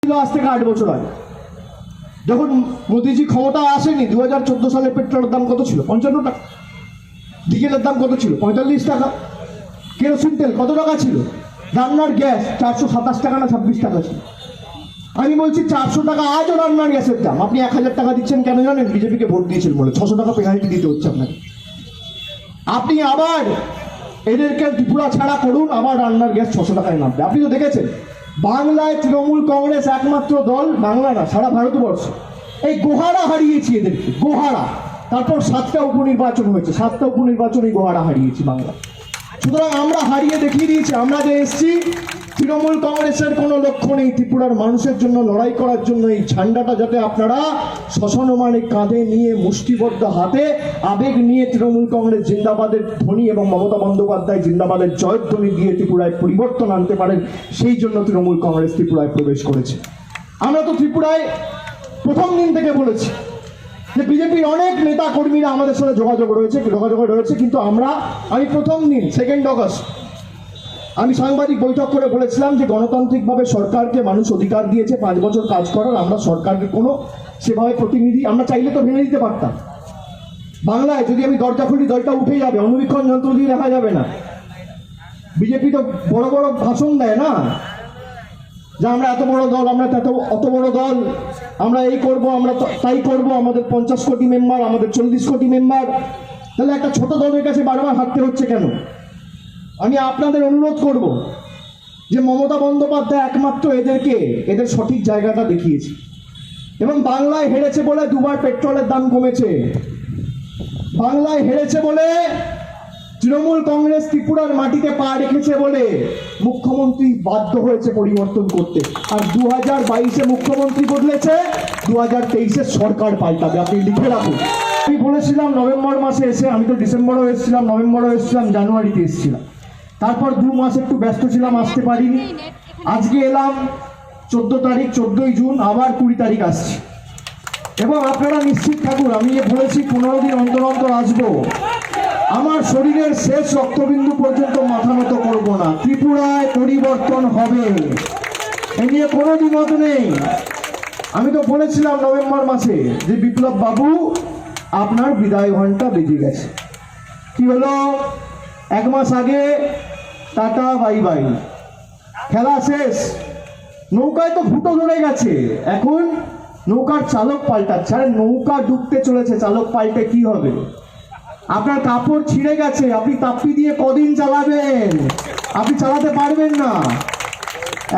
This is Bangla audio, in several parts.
আজ থেকে 8 বছর আগে যখন মোদিজি ক্ষমতা আসেনি 2014 সালে পেট্রোলের দাম কত ছিল? 55 টাকা। ডিজেলের দাম কত ছিল? 45 টাকা। কেরোসিন তেল কত টাকা ছিল? রান্নার গ্যাস 427 টাকা না 26 টাকা ছিল। আমি বলছি 400 টাকা আজও রান্নার গ্যাসের দাম। আপনি 1000 টাকা দিচ্ছেন কেন জানেন? বিজেপিকে ভোট দিয়েছেন বলে 600 টাকা পেনাল্টি দিতে হচ্ছে আপনাকে। আপনি আবার এদেরকে ত্রিপুরা ছাড়া করুন, আবার রান্নার গ্যাস 600 টাকায় নামবে। আপনি তো দেখেছেন বাংলায় তৃণমূল কংগ্রেস একমাত্র দল, বাংলা না সারা ভারতবর্ষ, এই গোহারা হারিয়েছি এদেরকে, গোহারা। তারপর 7টা উপনির্বাচন হয়েছে, 7টা উপনির্বাচন এই গোহারা হারিয়েছি বাংলা। সুতরাং আমরা হারিয়ে দেখিয়ে দিয়েছি আমরা যে এসছি। তৃণমূল কংগ্রেসের কোনো লক্ষ্য নেই ত্রিপুরার মানুষের জন্য লড়াই করার জন্য। এই ঝান্ডাটা যাতে আপনারা শ্মশানমানে কাঁধে নিয়ে মুষ্টিবদ্ধ হাতে আবেগ নিয়ে তৃণমূল কংগ্রেস জিন্দাবাদের ধ্বনি এবং মমতা বন্দ্যোপাধ্যায় জিন্দাবাদের জয়ধ্বনি দিয়ে ত্রিপুরায় পরিবর্তন আনতে পারেন, সেই জন্য তৃণমূল কংগ্রেস ত্রিপুরায় প্রবেশ করেছে। আমরা তো ত্রিপুরায় প্রথম দিন থেকে বলেছি যে বিজেপির অনেক নেতা কর্মীরা আমাদের সাথে যোগাযোগে রয়েছে, কিন্তু আমি প্রথম দিন 2 অগস্ট আমি সাংবাদিক বৈঠক করে বলেছিলাম যে গণতান্ত্রিকভাবে সরকারকে মানুষ অধিকার দিয়েছে 5 বছর কাজ করার। আমরা সরকারকে কোনো সেভাবে প্রতিনিধি আমরা চাইলে তো ভেঙে দিতে পারতাম। বাংলায় যদি আমি দরজা খুলি দরজা উঠে যাবে, অনুবীক্ষণ যন্ত্র দিয়ে দেখা যাবে না। বিজেপি তো বড় বড় ভাষণ দেয় না যে আমরা এত বড় দল, আমরা অত বড় দল, আমরা এই করব, আমরা তাই করব, আমাদের 50 কোটি মেম্বার, আমাদের 40 কোটি মেম্বার। তাহলে একটা ছোট দলের কাছে বারবার হাঁটতে হচ্ছে কেন? আমি আপনাদের অনুরোধ করব যে মমতা বন্দ্যোপাধ্যায় একমাত্র এদের সঠিক জায়গাটা দেখিয়েছে। এবং বাংলায় হেরেছে বলে 2বার পেট্রোলের দাম কমেছে। বাংলায় হেরেছে বলে তৃণমূল কংগ্রেস ত্রিপুরার মাটিতে পা রেখেছে বলে মুখ্যমন্ত্রী বাধ্য হয়েছে পরিবর্তন করতে। আর 2022-এ মুখ্যমন্ত্রী বদলেছে, 2023-এ সরকার পাল্টাবে। আপনি লিখে রাখুন। আমি বলেছিলাম নভেম্বর মাসে এসে, আমি তো ডিসেম্বরেও এসেছিলাম, নভেম্বরেও এসেছিলাম, জানুয়ারিতে এসেছিলাম। তারপর 2 মাস একটু ব্যস্ত ছিলাম, আসতে পারিনি। আজকে এলাম 14 তারিখ, 14ই জুন, আবার 20 তারিখ আসছি। এবং আপনারা নিশ্চিত থাকুন, আমি যে বলেছি 15 দিন অন্তর অন্তর আসবো, আমার শরীরের শেষ রক্তবিন্দু পর্যন্ত মাথা নত করবো না। ত্রিপুরায় পরিবর্তন হবে, এ নিয়ে কোনো দ্বিমত নেই। আমি তো বলেছিলাম নভেম্বর মাসে যে বিপ্লব বাবু আপনার বিদায় ঘন্টা বেজে গেছে। কি হলো? 1 মাস আগে টাটা বাই বাই, খেলা শেষ। নৌকায় তো ফুটো ধরে গেছে, এখন নৌকার চালক পাল্টাচ্ছে। আরে নৌকা ডুবতে চলেছে, চালক পাল্টে কি হবে? আপনার কাপড় ছিঁড়ে গেছে, আপনি তাপ্পি দিয়ে কদিন চালাবেন? আপনি চালাতে পারবেন না।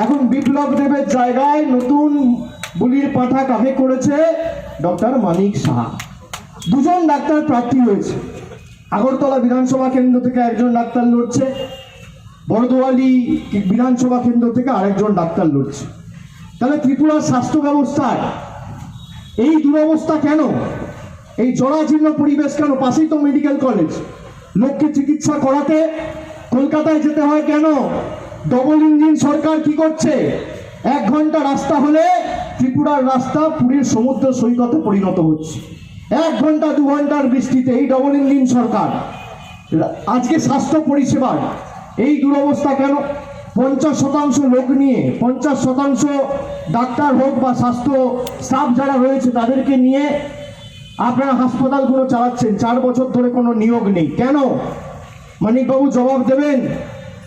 এখন বিপ্লব দেবের জায়গায় নতুন বুলির পাঁঠা কাকে করেছে? ডক্টর মানিক সাহা। 2 জন ডাক্তার প্রার্থী হয়েছে। আগরতলা বিধানসভা কেন্দ্র থেকে একজন ডাক্তার লড়ছে, বড়দোয়ালি বিধানসভা কেন্দ্র থেকে আরেকজন ডাক্তার লড়ছে। তাহলে ত্রিপুরার স্বাস্থ্য ব্যবস্থায় এই দুরবস্থা কেন? এই জরাজীর্ণ পরিবেশ কেন? পাশেই তো মেডিকেল কলেজ। লোককে চিকিৎসা করাতে কলকাতায় যেতে হয় কেন? ডবল ইঞ্জিন সরকার কি করছে? 1 ঘন্টা রাস্তা হলে ত্রিপুরার রাস্তা পুরীর সমুদ্র সৈকতে পরিণত হচ্ছে। 1 ঘন্টা 2 ঘন্টার বৃষ্টিতে এই ডবল ইঞ্জিন সরকার। আজকে স্বাস্থ্য পরিষেবার এই দুরবস্থা কেন? 50% লোক নিয়ে, 50% ডাক্তার হোক বা স্বাস্থ্য স্টাফ যারা রয়েছে তাদেরকে নিয়ে আপনারা হাসপাতালগুলো চালাচ্ছেন। 4 বছর ধরে কোনো নিয়োগ নেই কেন? মানিকবাবু জবাব দেবেন?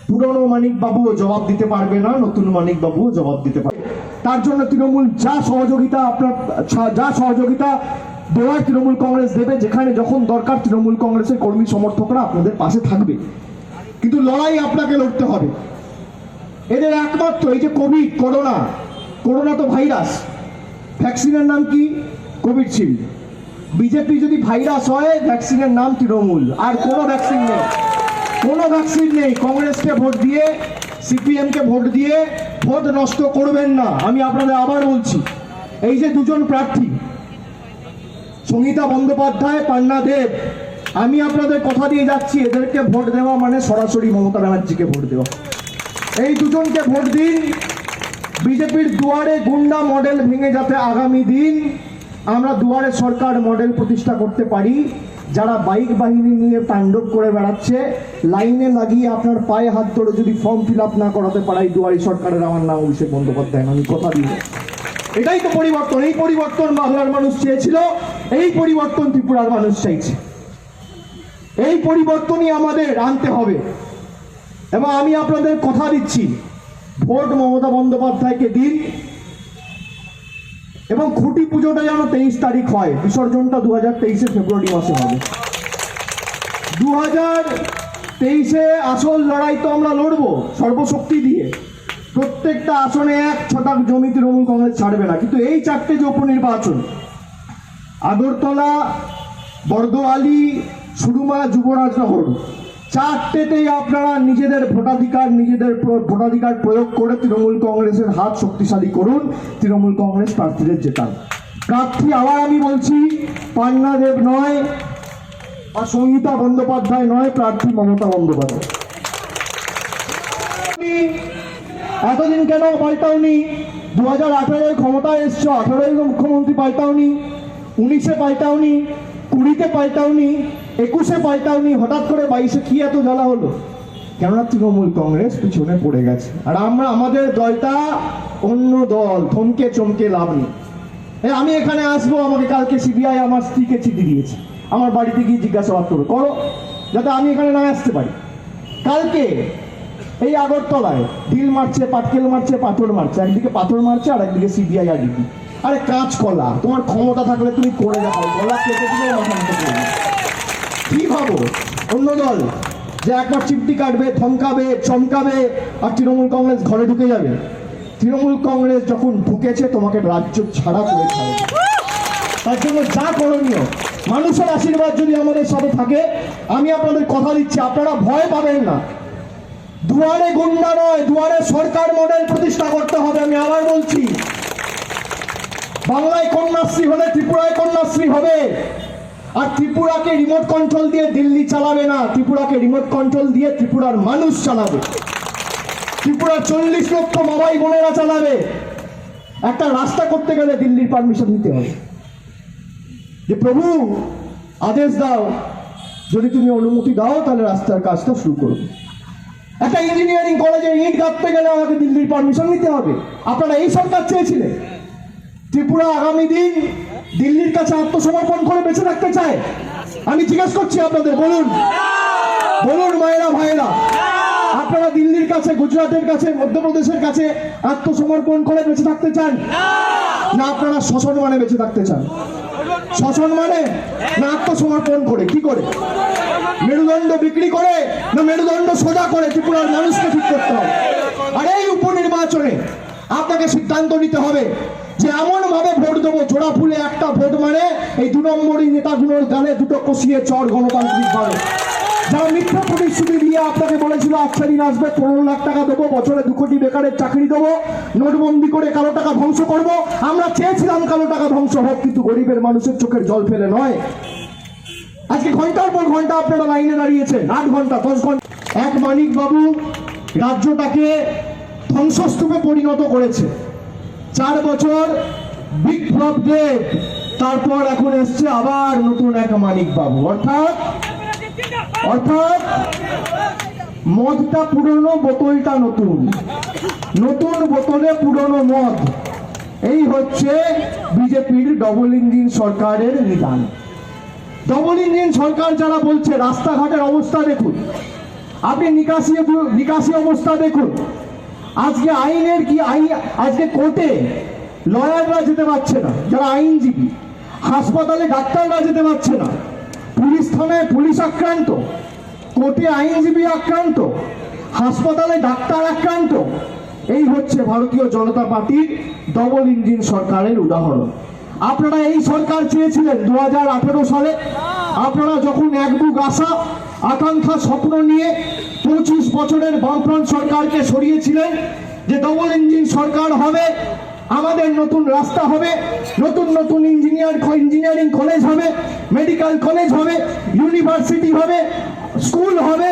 পুরনো মানিকবাবুও জবাব দিতে পারবে না, নতুন মানিকবাবুও জবাব দিতে পারবে। তার জন্য তৃণমূল যা সহযোগিতা দেওয়ার তৃণমূল কংগ্রেস দেবে। যেখানে যখন দরকার তৃণমূল কংগ্রেসের কর্মী সমর্থকরা আপনাদের পাশে থাকবে। কিন্তু লড়াই আপনাকে লড়তে হবে। এদের একমাত্র এই যে করোনা তো ভাইরাস, ভ্যাকসিনের নাম কি? কোভিডশিল্ড। বিজেপি যদি ভাইরাস হয়, ভ্যাকসিনের নাম তৃণমূল। আর কোনো ভ্যাকসিন নেই, কোনো ভ্যাকসিন নেই। কংগ্রেসকে ভোট দিয়ে, সিপিএমকে ভোট দিয়ে ভোট নষ্ট করবেন না। আমি আপনাদের আবার বলছি, এই যে 2 জন প্রার্থী সঙ্গীতা বন্দ্যোপাধ্যায়, পান্না দেব, আমি আপনাদের কথা দিয়ে যাচ্ছি, এদেরকে ভোট দেওয়া মানে সরাসরি মমতা ব্যানার্জিকে ভোট দেওয়া। এই 2 জনকে ভোট দিন। বিজেপির দুয়ারে গুন্ডা মডেল ভেঙে যাতে আগামী দিন আমরা দুয়ারে সরকার মডেল প্রতিষ্ঠা করতে পারি। যারা বাইক বাহিনী নিয়ে তাণ্ডব করে বেড়াচ্ছে, লাইনে লাগিয়ে আপনার পায়ে হাত ধরে যদি ফর্ম ফিল আপ না করাতে পারাই দুয়ারি সরকারের, আমার নাম অভিষেক বন্দ্যোপাধ্যায়, আমি কথা দিই। এটাই তো পরিবর্তন। এই পরিবর্তন বাংলার মানুষ চেয়েছিল, এই পরিবর্তন ত্রিপুরার মানুষ চাইছে। এই পরিবর্তনই আমাদের আনতে হবে। এবং আমি আপনাদের কথা দিচ্ছি, ভোট মমতা বন্দ্যোপাধ্যায়কে দিন এবং খুঁটি পুজোটা যেন 23 তারিখ হয়, বিসর্জনটা 2023 ফেব্রুয়ারি মাসে হবে। 2023 আসল লড়াই তো আমরা লড়বো সর্বশক্তি দিয়ে। প্রত্যেকটা আসনে 1 ছটাক জমি তৃণমূল কংগ্রেস ছাড়বে না। কিন্তু এই 4টে যে উপনির্বাচন, আগরতলা, বর্দোয়ালি, সুরমা, যুবরাজনগর, 4টেতেই আপনারা নিজেদের ভোটাধিকার প্রয়োগ করে তৃণমূল কংগ্রেসের হাত শক্তিশালী করুন, তৃণমূল কংগ্রেস প্রার্থীদের জেতান। প্রার্থী আবার আমি বলছি, পান্না দেব নয় বা সঙ্গীতা বন্দ্যোপাধ্যায় নয়, প্রার্থী মমতা বন্দ্যোপাধ্যায়। এতদিন কেন পাল্টাওনি? 2018 ক্ষমতায় এসছো, 18 মুখ্যমন্ত্রী পাল্টাওনি, 19-এ পাল্টাওনি, 20-তে পাল্টাওনি, 21-এ পাল্টাওনি, হঠাৎ করে 22-এ কি এত জ্বালা হলো? কেননা তৃণমূল কংগ্রেস পিছনে পড়ে গেছে। আর আমাদের দলটা অন্য দল, থমকে চমকে লাভ নেই। আমি এখানে আসবো, আমাকে কালকে সিবিআই আমার স্ত্রীকে চিঠি দিয়েছে, আমার বাড়িতে গিয়ে জিজ্ঞাসাবাদ করো, যাতে আমি এখানে না আসতে পারি। কালকে এই আগরতলায় ঢিল মারছে, পাটকেল মারছে, পাথর মারছে, একদিকে পাথর মারছে আর একদিকে সিবিআই আর ডিবি। আরে কাঁচকলা, তোমার ক্ষমতা থাকলে তুমি করে দেখাও, গলা কেটে দিলে মাথা মতো করবে। কি ভাবো অন্য দল যে একবার চিমটি কাটবে, থমকাবে, চমকাবে আর তৃণমূল কংগ্রেস ঘরে ঢুকে যাবে? তৃণমূল কংগ্রেস যখন ঢুকেছে তোমাকে রাজ্য ছাড়া করে ছাড়বে। তার জন্য যা করণীয়, মানুষের আশীর্বাদ যদি আমাদের সাথে থাকে, আমি আপনাদের কথা দিচ্ছি, আপনারা ভয় পাবেন না। দুয়ারে গুন্ডা নয়, দুয়ারে সরকার মডেল প্রতিষ্ঠা করতে হবে। আমি আবার বলছি, বাংলায় কন্যাশ্রী হলে ত্রিপুরায় কন্যাশ্রী হবে। আর ত্রিপুরাকে রিমোট কন্ট্রোল দিয়ে দিল্লি চালাবে না, ত্রিপুরাকে রিমোট কন্ট্রোল দিয়ে ত্রিপুরার মানুষ চালাবে। ত্রিপুরার 40 লক্ষ মাবাই বোনেরা চালাবে। একটা রাস্তা করতে গেলে দিল্লির পারমিশন নিতে হবে, যে প্রভু আদেশ দাও, যদি তুমি অনুমতি দাও তাহলে রাস্তার কাজটা শুরু করবে। একটা ইঞ্জিনিয়ারিং কলেজে ইট গাঁথতে গেলে আমাকে দিল্লির পারমিশন নিতে হবে। আপনারা এই সরকার চেয়েছিলেন? ত্রিপুরা আগামী দিন দিল্লির কাছে আত্মসমর্পণ করে বেঁচে থাকতে চায়? আমি জিজ্ঞেস করছি আপনাদের, বলুন মায়েরা ভাইয়েরা, আপনারা দিল্লির কাছে, গুজরাটের কাছে, মধ্যপ্রদেশের কাছে আত্মসমর্পণ করে বেঁচে থাকতে চান? না আপনারা শোষণ মানে বেঁচে থাকতে চান? শোষণ মানে না আত্মসমর্পণ করে? কি করে? মেরুদণ্ড বিক্রি করে না মেরুদণ্ড সোজা করে? ত্রিপুরার মানুষকে ঠিক করতে হবে। আর এই উপনির্বাচনে আপনাকে সিদ্ধান্ত নিতে হবে যে এমন ভাবে ভোট দেবো, জোড়া ফুলে একটা ভোট, মানে এই 2 নম্বরই নেতাগুলোর গালে দুটো কষিয়ে চড় গণতান্ত্রিক ভাবে। যারা মিথ্যা প্রতিশ্রুতি দিয়ে আপনাকে বলেছিল আচ্ছা দিন আসবে, 15 লাখ টাকা দেবো, বছরে 2 কোটি বেকারের চাকরি দেবো, নোটবন্দি করে কালো টাকা ধ্বংস করব। আমরা চেয়েছিলাম কালো টাকা ধ্বংস হোক, কিন্তু গরিবের মানুষের চোখের জল ফেলে নয়। আজকে ঘন্টার পর ঘন্টা আপনারা লাইনে দাঁড়িয়েছেন, 8 ঘন্টা 10 ঘন্টা। এক মানিক বাবু রাজ্যটাকে ধ্বংসস্তূপে পরিণত করেছে। 4 বছর বিপ্লব দেব, তারপর এখন এসছে আবার নতুন এক মানিক বাবু। অর্থাৎ মদটা পুরনো, বোতলটা নতুন, নতুন বোতলে পুরনো মদ। এই হচ্ছে বিজেপির ডবল ইঞ্জিন সরকারের নিদান। ডবল ইঞ্জিন সরকার যারা বলছে, রাস্তাঘাটের অবস্থা দেখুন, আপনি নিকাশি অবস্থা দেখুন। আজকে আইনের কি আজকে কোর্টে লয়াররা যেতে পারছে না, যারা আইনজীবী, হাসপাতালে ডাক্তাররা যেতে পারছে না, পুলিশ থানায় পুলিশ আক্রান্ত, কোর্টে আইনজীবী আক্রান্ত, হাসপাতালে ডাক্তার আক্রান্ত। এই হচ্ছে ভারতীয় জনতা পার্টির ডবল ইঞ্জিন সরকারের উদাহরণ। আপনারা এই সরকার চেয়েছিলেন 2018 সালে। আপনারা যখন এক বুক আশা আকাঙ্ক্ষা স্বপ্ন নিয়ে 25 বছরের বামফ্রন্ট সরকারকে সরিয়েছিলেন, যে ডবল ইঞ্জিন সরকার হবে, আমাদের নতুন রাস্তা হবে, নতুন ইঞ্জিনিয়ারিং কলেজ হবে, মেডিকেল কলেজ হবে, ইউনিভার্সিটি হবে, স্কুল হবে,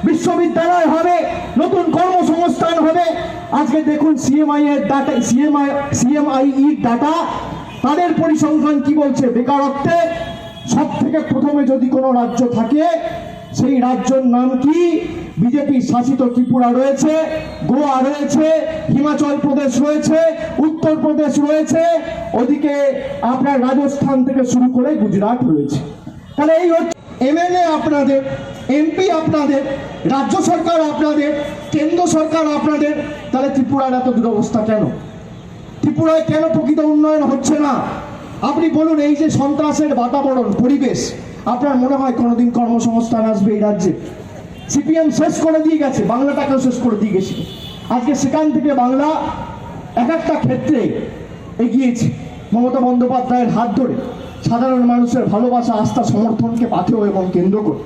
বিশ্ববিদ্যালয় হবে, নতুন কর্মসংস্থান হবে। আজকে দেখুন সিএমআই ডাটা, তাদের পরিসংখ্যান কি বলছে? বেকারত্বে সব থেকে প্রথমে যদি কোনো রাজ্য থাকে, সেই রাজ্যের নাম কি? বিজেপি শাসিত ত্রিপুরা রয়েছে, গোয়া রয়েছে, হিমাচল প্রদেশ রয়েছে, উত্তরপ্রদেশ রয়েছে, ওদিকে আপনার রাজস্থান থেকে শুরু করে গুজরাট রয়েছে। তাহলে এই হচ্ছে এমএলএ আপনাদের, এমপি আপনাদের, রাজ্য সরকার আপনাদের, কেন্দ্র সরকার আপনাদের। তাহলে ত্রিপুরার এত দুরবস্থা কেন? ত্রিপুরায় কেন প্রকৃত উন্নয়ন হচ্ছে না? আপনি বলুন, এই যে সন্ত্রাসের বাতাবরণ, পরিবেশ, আপনার মনে হয় কোনোদিন কর্মসংস্থান আসবে এই রাজ্যে? সিপিএম শেষ করে দিয়ে গেছে, বাংলাটাকেও শেষ করে দিয়ে গেছিল। আজকে সেখান থেকে বাংলা এক একটা ক্ষেত্রে এগিয়েছে মমতা বন্দ্যোপাধ্যায়ের হাত ধরে, সাধারণ মানুষের ভালোবাসা, আস্থা, সমর্থনকে পাথেয় এবং কেন্দ্র করে।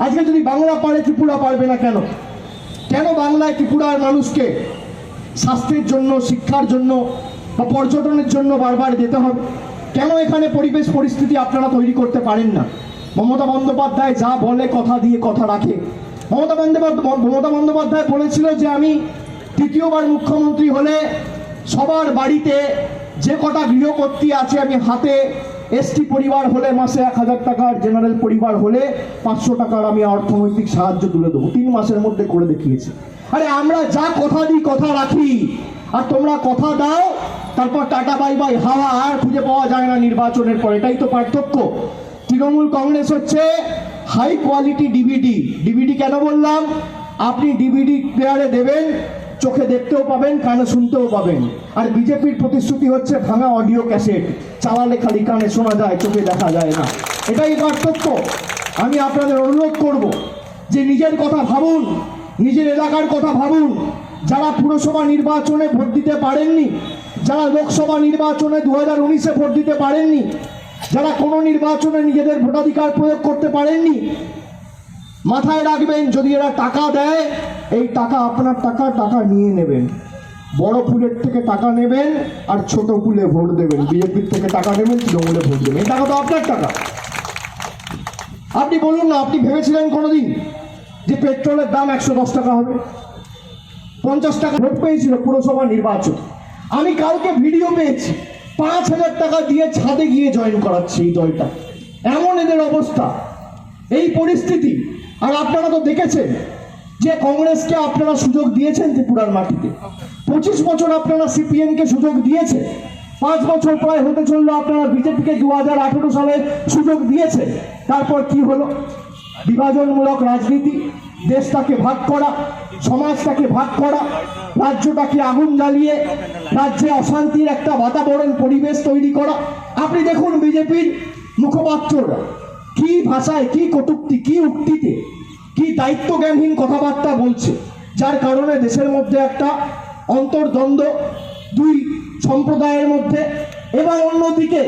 আজকে যদি বাংলা পারে, ত্রিপুরা পারবে না কেন? কেন বাংলায় ত্রিপুরার মানুষকে স্বাস্থ্যের জন্য, শিক্ষার জন্য বা পর্যটনের জন্য বারবার যেতে হবে? কেন এখানে পরিবেশ পরিস্থিতি আপনারা তৈরি করতে পারেন না? মমতা বন্দ্যোপাধ্যায় যা বলে, কথা দিয়ে কথা রাখে। মমতা বন্দ্যোপাধ্যায় বলেছিল যে আমি তৃতীয়বার মুখ্যমন্ত্রী হলে সবার বাড়িতে যে কটা গৃহকর্ত্রী আছে আমি হাতে, এসটি পরিবার হলে মাসে 1000 টাকা, জেনারেল পরিবার হলে 500 টাকার আমি অর্থনৈতিক সাহায্য তুলে দেবো। 3 মাসের মধ্যে করে দেখিয়েছে। আরে আমরা যা কথা দিই, কথা রাখি, আর তোমরা কথা দাও, তারপর টাটা বাই বাই হাওয়া, আর খুঁজে পাওয়া যায় না নির্বাচনের পর। এটাই তো পার্থক্য। তৃণমূল কংগ্রেস হচ্ছে হাই কোয়ালিটি ডিভিডি। কেন বললাম? আপনি ডিভিডি প্লেয়ারে দেবেন, চোখে দেখতেও পাবেন, কানে শুনতেও পাবেন। আর বিজেপির প্রতিশ্রুতি হচ্ছে ভাঙা অডিও ক্যাসেট, চালালে খালি কানে শোনা যায়, চোখে দেখা যায় না। এটাই পার্থক্য। আমি আপনাদের অনুরোধ করব যে নিজের কথা ভাবুন, নিজের এলাকার কথা ভাবুন। যারা পুরসভা নির্বাচনে ভোট দিতে পারেননি, যারা লোকসভা নির্বাচনে 2019-এ ভোট দিতে পারেননি, যারা কোনো নির্বাচনে নিজেদের ভোটাধিকার প্রয়োগ করতে পারেননি, মাথায় রাখবেন, যদি এরা টাকা দেয়, এই টাকা আপনার টাকা নিয়ে নেবেন। বড় ফুলের থেকে টাকা নেবেন আর ছোট ফুলে ভোট দেবেন। বিজেপির থেকে টাকা নেবেন, তৃণমূলে ভোট দেবেন। এই টাকা তো আপনার টাকা। আপনি বলুন না, আপনি ভেবেছিলেন কোনোদিন যে পেট্রোলের দাম 110 টাকা হবে? 50 টাকা ভোট পেয়েছিল পুরসভা নির্বাচন। আমি কালকে ভিডিও পেয়েছি, 5000 টাকা দিয়ে ছাদে গিয়ে জয়েন করাচ্ছে এই দলটা। এমন এদের অবস্থা, এই পরিস্থিতি। আর আপনারা তো দেখেছেন যে কংগ্রেসকে আপনারা সুযোগ দিয়েছেন ত্রিপুরার মাটিতে। 25 বছর আপনারা সিপিএমকে সুযোগ দিয়েছেন। 5 বছর প্রায় হতে চললো আপনারা বিজেপিকে 2018 সালে সুযোগ দিয়েছেন। তারপর কি হলো? বিভাজনমূলক রাজনীতি, দেশটাকে ভাগ করা, সমাজটাকে ভাগ করা, রাজ্যটাকে আগুন জ্বালিয়ে রাজ্যে অশান্তির একটা বাতাবরণ, পরিবেশ তৈরি করা। আপনি দেখুন বিজেপির মুখপাত্ররা কি ভাষায়, কি কটূক্তি, কি উক্তিতে, কি দায়িত্বজ্ঞানহীন কথাবার্তা বলছে, যার কারণে দেশের মধ্যে একটা অন্তর্দ্বন্দ্ব দুই সম্প্রদায়ের মধ্যে। এবং অন্যদিকে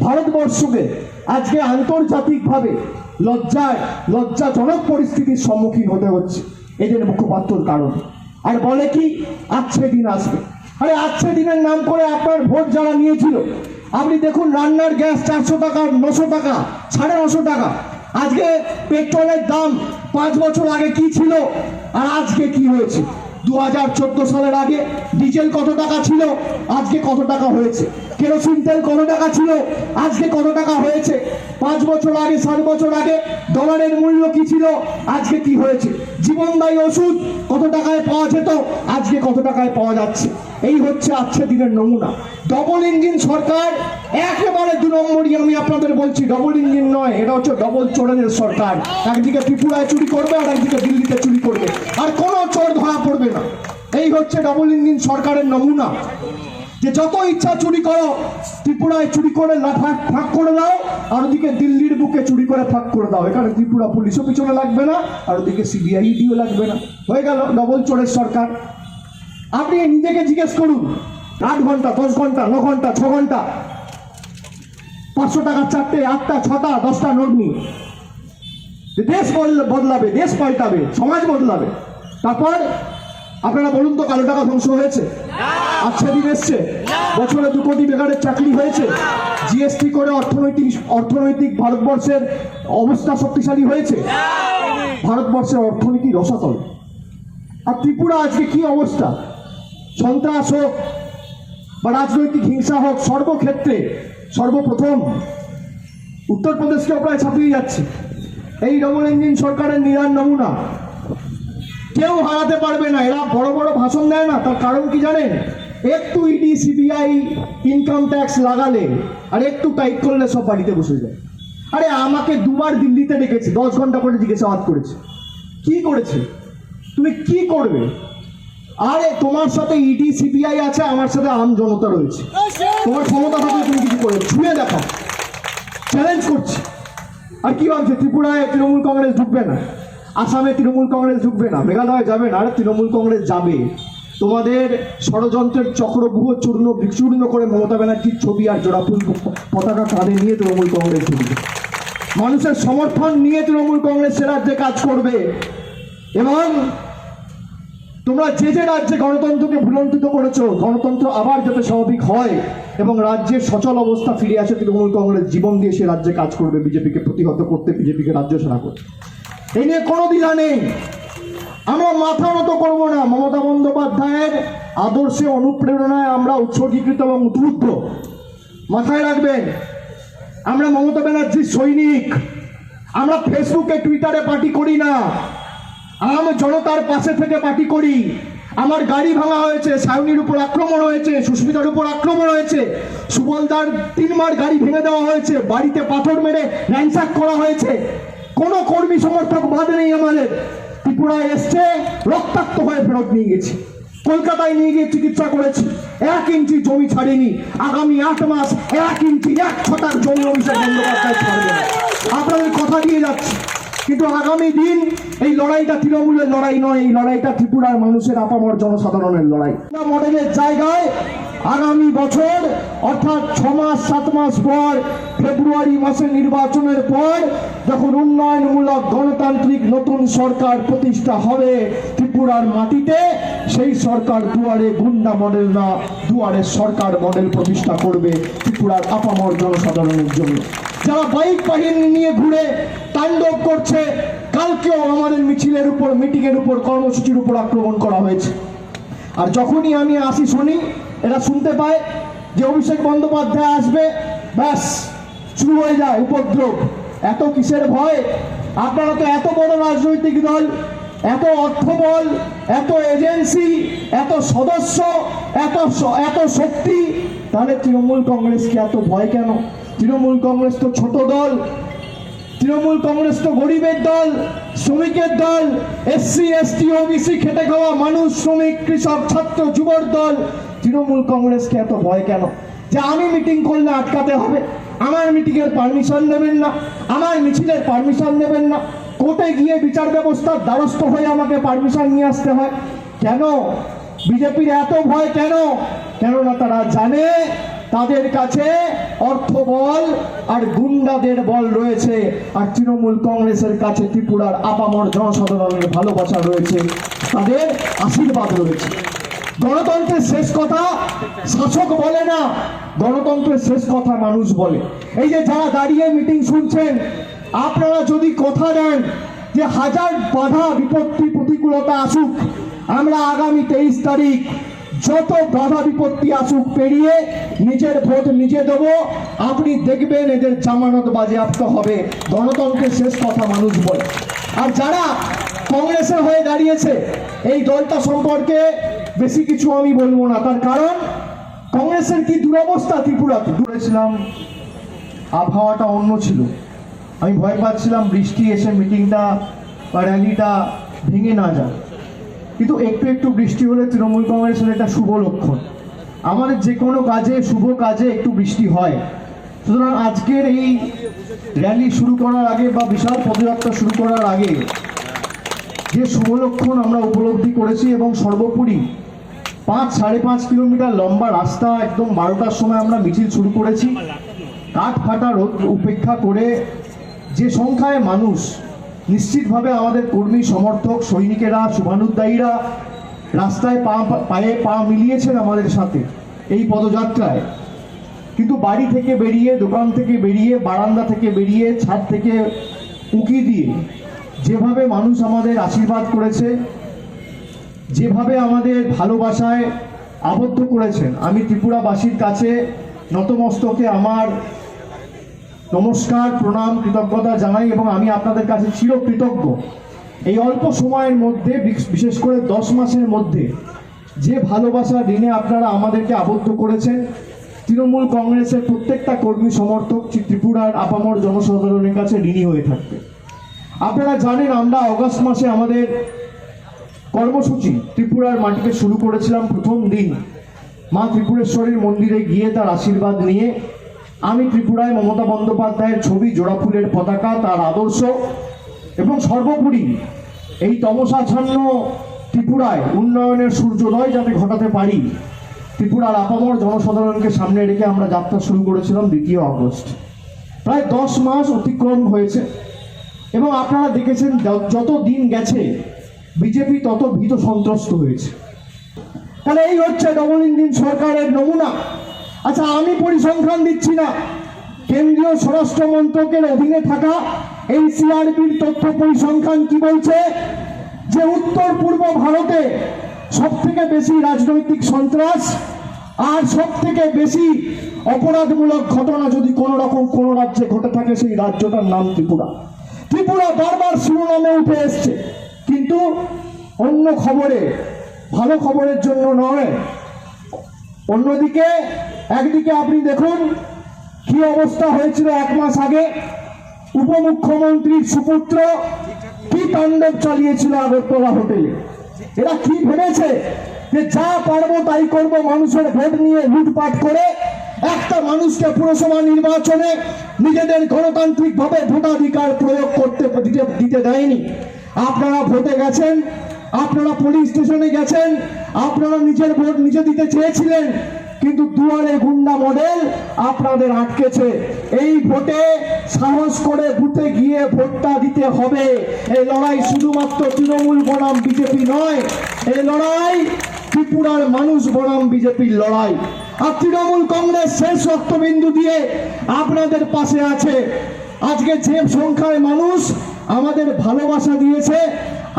ভারতবর্ষকে আজকে আন্তর্জাতিকভাবে লজ্জাজনক পরিস্থিতির সম্মুখীন হতে হচ্ছে এদের মুখপাত্রর কারণে। আর বলে কি আচ্ছে দিন আসবে। আরে আচ্ছে দিনের নাম করে আপনার ভোট যারা নিয়েছিল, আপনি দেখুন রান্নার গ্যাস 400 টাকা, 900 টাকা, 950 টাকা। আজকে পেট্রোলের দাম 5 বছর আগে কি ছিল আর আজকে কি হয়েছে? 2014 সালের আগে ডিজেল কত টাকা ছিল, আজকে কত টাকা হয়েছে? কেরোসিন তেল কত টাকা ছিল, আজকে কত টাকা হয়েছে? 5 বছর আগে, 7 বছর আগে ডলারের মূল্য কি ছিল, আজকে কি হয়েছে? জীবনদায়ী ওষুধ কত টাকায় পাওয়া যেত, আজকে কত টাকায় পাওয়া যাচ্ছে? এই হচ্ছে আজকে দিনের নমুনা। ডবল ইঞ্জিন সরকার, একেবারে 2 নম্বরই। আমি আপনাদের বলছি, ডবল ইঞ্জিন নয়, এটা হচ্ছে ডবল চোরের সরকার। একদিকে ত্রিপুরায় চুরি করবে আর একদিকে দিল্লিতে চুরি করবে, আর কোনো চোর ধরা পড়বে না। এই হচ্ছে ডবল ইঞ্জিন সরকারের নমুনা। যে যত ইচ্ছা চুরি করো, ত্রিপুরায় চুরি করে ফাঁক করে দাও, আর ওদিকে দিল্লির বুকে চুরি করে ফাঁক করে দাও। এখানে ত্রিপুরা পুলিশও পিছনে লাগবে না, আর ওদিকে সিবিআই ইডিও লাগবে না। হয়ে গেল ডবল চোরের সরকার। আপনি নিজেকে জিজ্ঞেস করুন, 8 ঘন্টা, 10 ঘন্টা, 9 ঘন্টা, 6 ঘন্টা 500 টাকা 4টে, 8টা, 6টা, 10টা নোট নিয়ে দেশ বদলাবে, দেশ পাল্টাবে, সমাজ বদলাবে। তারপর আপনারা বলুন তো, কালো টাকা ধ্বংস হয়েছে? আচ্ছা দিন এসছে, বছরে 2 কোটি বেকারের চাকরি হয়েছে, জিএসটি করে অর্থনৈতিক ভারতবর্ষের অবস্থা শক্তিশালী হয়েছে, ভারতবর্ষের অর্থনীতি রসাতল। আর ত্রিপুরা আজকে কি অবস্থা? সন্ত্রাস হোক বা রাজনৈতিক হিংসা হোক, সর্বক্ষেত্রে সর্বপ্রথম উত্তরপ্রদেশকেও প্রায় ছাপিয়ে যাচ্ছে। এই ডবল ইঞ্জিন সরকারের নিরান নমুনা। কেউ হারাতে পারবে না। এরা বড় বড় ভাষণ দেয় না, তার কারণ কি জানেন? একটু ইডি সিবিআই ইনকাম ট্যাক্স লাগালে আর একটু টাইট করলে সব বাড়িতে বসে যায়। আরে আমাকে দুবার দিল্লিতে ডেকেছে, 10 ঘন্টা করে জিজ্ঞাসাবাদ করেছে। কি করেছে? তুমি কি করবে? আরে তোমার সাথে ইডি সিবিআই আছে, আমার সাথে আম জনতা রয়েছে। তোমার ক্ষমতা থাকলে তুমি কিছু করে ছুঁয়ে দেখো, চ্যালেঞ্জ করছি। আর কি ভাবছে ত্রিপুরায় তৃণমূল কংগ্রেস ঢুকবে না, আসামে তৃণমূল কংগ্রেস ঢুকবে না, মেঘালয় যাবে না? আরে তৃণমূল কংগ্রেস যাবে। তোমাদের ষড়যন্ত্রের চক্রব্যূহ চূর্ণ বিচূর্ণ করে মমতা ব্যানার্জির ছবি আর জোড়াফুল পতাকা কাঁধে নিয়ে তৃণমূল কংগ্রেস ঢুকবে। মানুষের সমর্থন নিয়ে তৃণমূল কংগ্রেস সে রাজ্যে কাজ করবে। এবং তোমরা যে যে রাজ্যে গণতন্ত্রকে ভুলণ্ঠিত করেছো, গণতন্ত্র আবার যাতে স্বাভাবিক হয় এবং রাজ্যের সচল অবস্থা ফিরে আসে, তৃণমূল কংগ্রেস জীবন দিয়ে সে রাজ্যে কাজ করবে বিজেপিকে প্রতিহত করতে, বিজেপিকে রাজ্য সেরা করতে। এই নিয়ে কোনো দ্বিধা নেই। আমরা মাথা নত করবো না। মমতা বন্দ্যোপাধ্যায়ের আদর্শে অনুপ্রেরণায় আমরা উৎসর্গীকৃত এবং উদ্বুদ্ধ। মাথায় রাখবেন, আমরা মমতা ব্যানার্জির সৈনিক। আমরা ফেসবুকে টুইটারে পার্টি করি না, আম জনতার পাশে থেকে পার্টি করি। আমার গাড়ি ভাঙা হয়েছে, সায়নীর উপর আক্রমণ হয়েছে, সুস্মিতার উপর আক্রমণ হয়েছে, সুবলদার 3 মার গাড়ি ভেঙে দেওয়া হয়েছে, বাড়িতে পাথর মেরে র্যানসাক করা হয়েছে। কোনো কর্মী সমর্থক বাদ নেই আমাদের। ত্রিপুরায় এসছে, রক্তাক্ত হয়ে ফেরত নিয়ে গেছি। কলকাতায় নিয়ে গিয়ে চিকিৎসা করেছি, 1 ইঞ্চি জমি ছাড়েনি। আগামী 8 মাস 1 ইঞ্চি 1 ছটাক জমি অভিষেক বন্দ্যোপাধ্যায় ছাড়বে না, আপনাদের কথা দিয়ে যাচ্ছি। কিন্তু আগামী দিন এই লড়াইটা তৃণমূলের লড়াই নয়, এই লড়াইটা ত্রিপুরার মানুষের আপামর জনসাধারণের লড়াই। মডেলের জায়গায় আগামী বছর অর্থাৎ 6 মাস 7 মাস পর, ফেব্রুয়ারি মাসে নির্বাচনের পর যখন উন্নয়নমূলক গণতান্ত্রিক নতুন সরকার প্রতিষ্ঠা হবে ত্রিপুরার মাটিতে, সেই সরকার দুয়ারে গুন্ডা মডেল না, দুয়ারে সরকার মডেল প্রতিষ্ঠা করবে ত্রিপুরার আপামর জনসাধারণের জন্য। যারা বাইক বাহিনী নিয়ে ঘুরে তাণ্ডব করছে, কালকেও আমাদের মিছিলের উপর, মিটিংয়ের উপর, কর্মসূচির উপর আক্রমণ করা হয়েছে। আর যখনই আমি আসি শুনি, এরা শুনতে পায় যে অভিষেক বন্দ্যোপাধ্যায় আসবে, ব্যাস শুরু হয়ে যায় উপদ্রব। এত কিসের ভয়? আপনারা তো এত বড় রাজনৈতিক দল, এত অর্থবল, এত এজেন্সি, এত সদস্য, এত শক্তি, তাহলে তৃণমূল কংগ্রেসকে এত ভয় কেন? তৃণমূল কংগ্রেস তো ছোট দল, তৃণমূল কংগ্রেস তো গরিবের দল, শ্রমিকের দল, এসসি এসটি ওবিসি খেটে খাওয়া মানুষ, শ্রমিক, কৃষক, ছাত্র, যুবর দল। তৃণমূল কংগ্রেসকে এত ভয় কেন? যে আমি মিটিং করলে আটকাতে হবে, আমার মিটিংয়ের পারমিশন নেবেন না, আমার মিছিলের পারমিশন নেবেন না, কোর্টে গিয়ে বিচার ব্যবস্থার দ্বারস্থ হয়ে আমাকে পারমিশন নিয়ে আসতে হয় কেন? বিজেপির এত ভয় কেন? কেননা তারা জানে তাদের কাছে অর্থবল আর গুন্ডাদের বল রয়েছে, আর তৃণমূল কংগ্রেসের কাছে ত্রিপুরার আপামর জনসাধারণের ভালোবাসা রয়েছে, তাদের আশীর্বাদ রয়েছে। গণতন্ত্রের শেষ কথা শাসক বলে না, গণতন্ত্রের শেষ কথা মানুষ বলে। এই যে যারা দাঁড়িয়ে মিটিং শুনছেন, আপনারা যদি কথা দেন যে 1000 বাধা বিপত্তি প্রতিকূলতা আসুক, আমরা আগামী 23 তারিখ যত বাধা বিপত্তি আসুক পেরিয়ে নিজের ভোট নিজে দেবো, আপনি দেখবেন এদের জামানত বাজেয়াপ্ত হবে। গণতন্ত্রের শেষ কথা মানুষ বলে। আর যারা কংগ্রেসের হয়ে দাঁড়িয়েছে, এই দলটা সম্পর্কে বেশি কিছু আমি বলবো না, তার কারণ কংগ্রেসের কি দুরবস্থা ত্রিপুরাতে। দূরেছিলাম, আবহাওয়াটা অন্য ছিল, আমি ভয় পাচ্ছিলাম বৃষ্টি এসে মিটিংটা বা র্যালিটা ভেঙে না যায়। কিন্তু একটু একটু বৃষ্টি হলে তৃণমূল কংগ্রেসের এটা শুভ লক্ষণ। আমাদের যে কোনো কাজে, শুভ কাজে একটু বৃষ্টি হয়। সুতরাং আজকের এই র্যালি শুরু করার আগে বা বিশাল পদযাত্রা শুরু করার আগে যে শুভ লক্ষণ আমরা উপলব্ধি করেছি, এবং সর্বোপরি 5-5.5 কিলোমিটার লম্বা রাস্তা, একদম 12টার সময় আমরা মিছিল শুরু করেছি। কাঠ ফাটা রোদ উপেক্ষা করে যে সংখ্যায় মানুষ, নিশ্চিতভাবে আমাদের কর্মী, সমর্থক, সৈনিকেরা, শুভানুদ্দায়ীরা রাস্তায় পায়ে পা মিলিয়েছেন আমাদের সাথে এই পদযাত্রায়। কিন্তু বাড়ি থেকে বেরিয়ে, দোকান থেকে বেরিয়ে, বারান্দা থেকে বেরিয়ে, ছাদ থেকে উঁকি দিয়ে যেভাবে মানুষ আমাদের আশীর্বাদ করেছে, যেভাবে আমাদের ভালোবাসায় আবদ্ধ করেছেন, আমি ত্রিপুরাবাসীর কাছে নতমস্তকে আমার নমস্কার, প্রণাম, কৃতজ্ঞতা জানাই, এবং আমি আপনাদের কাছে চিরকৃতজ্ঞ এই অল্প সময়ের মধ্যে, বিশেষ করে 10 মাসের মধ্যে, যে ভালোবাসা ঋণে আপনারা আমাদেরকে আবদ্ধ করেছেন, তৃণমূল কংগ্রেসের প্রত্যেকটা কর্মী সমর্থক ত্রিপুরার আপামর জনসাধারণের কাছে ঋণী হয়ে থাকবে। আপনারা জানেন, আমরা অগস্ট মাসে আমাদের কর্মসূচি ত্রিপুরার মাটিতে শুরু করেছিলাম। প্রথম দিন মা ত্রিপুরেশ্বরীর মন্দিরে গিয়ে তার আশীর্বাদ নিয়ে আমি ত্রিপুরায় মমতা বন্দ্যোপাধ্যায়ের ছবি, জোড়াফুলের পতাকা, তার আদর্শ এবং সর্বোপরি এই তমসাচ্ছন্ন ত্রিপুরায় উন্নয়নের সূর্যোদয় যাতে ঘটাতে পারি, ত্রিপুরার আপামর জনসাধারণকে সামনে রেখে আমরা যাত্রা শুরু করেছিলাম 2 আগস্ট। প্রায় 10 মাস অতিক্রম হয়েছে এবং আপনারা দেখেছেন যত দিন গেছে বিজেপি তত ভীত সন্ত্রস্ত হয়েছে। তাহলে এই হচ্ছে ডবল ইঞ্জিন সরকারের নমুনা। আচ্ছা, আমি পরিসংখ্যান দিচ্ছি না, কেন্দ্রীয় স্বরাষ্ট্র মন্ত্রকের অধীনে থাকা এই সিআরপির তথ্য পরিসংখ্যান কি বলছে, যে উত্তর পূর্ব ভারতে সব থেকে বেশি রাজনৈতিক সন্ত্রাস আর সব থেকে বেশি অপরাধমূলক ঘটনা যদি কোনো রকম কোনো রাজ্যে ঘটে থাকে, সেই রাজ্যটার নাম ত্রিপুরা। ত্রিপুরা বারবার শিরোনামে উঠে এসছে, কিন্তু অন্য খবরে, ভালো খবরের জন্য নয়। অন্যদিকে একদিকে আপনি দেখুন কি অবস্থা হয়েছিল 1 মাস আগে। উপমুখ্যমন্ত্রীর সুপুত্র কি তাণ্ডব চালিয়েছিল আগরতলা হোটেলে। এরা কি ভেবেছে যে যা পারবো তাই করবো, মানুষের ভোট নিয়ে লুটপাট করে একটা মানুষকে পুরসভা নির্বাচনে নিজেদের গণতান্ত্রিক ভাবে ভোটাধিকার প্রয়োগ করতে দিতে দেয়নি। আপনারা ভোটে গেছেন, আপনারা পুলিশ স্টেশনে গেছেন, আপনারা নিজের ভোট নিজে দিতে চেয়েছিলেন, কিন্তু দুয়ারে গুন্ডা মডেল আপনাদের আটকেছে। এই ভোটে সাহস করে বুথে গিয়ে ভোটটা দিতে হবে। এই লড়াই শুধুমাত্র তৃণমূল বনাম বিজেপি নয়, এই লড়াই ত্রিপুরার মানুষ বনাম বিজেপির লড়াই। আর তৃণমূল কংগ্রেস শেষ রক্তবিন্দু দিয়ে আপনাদের পাশে আছে। আজকে যে সংখ্যায় মানুষ আমাদের ভালোবাসা দিয়েছে,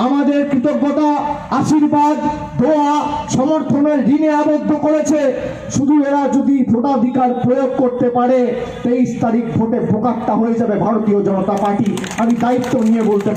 আমাদের কৃতজ্ঞতা, আশীর্বাদ, দোয়া, সমর্থনের ঋণে আবদ্ধ করেছে, শুধু এরা যদি ভোটাধিকার প্রয়োগ করতে পারে, 23 তারিখ ভোটে বোকাট্টা হয়ে যাবে ভারতীয় জনতা পার্টি। আমি দায়িত্ব নিয়ে বলতে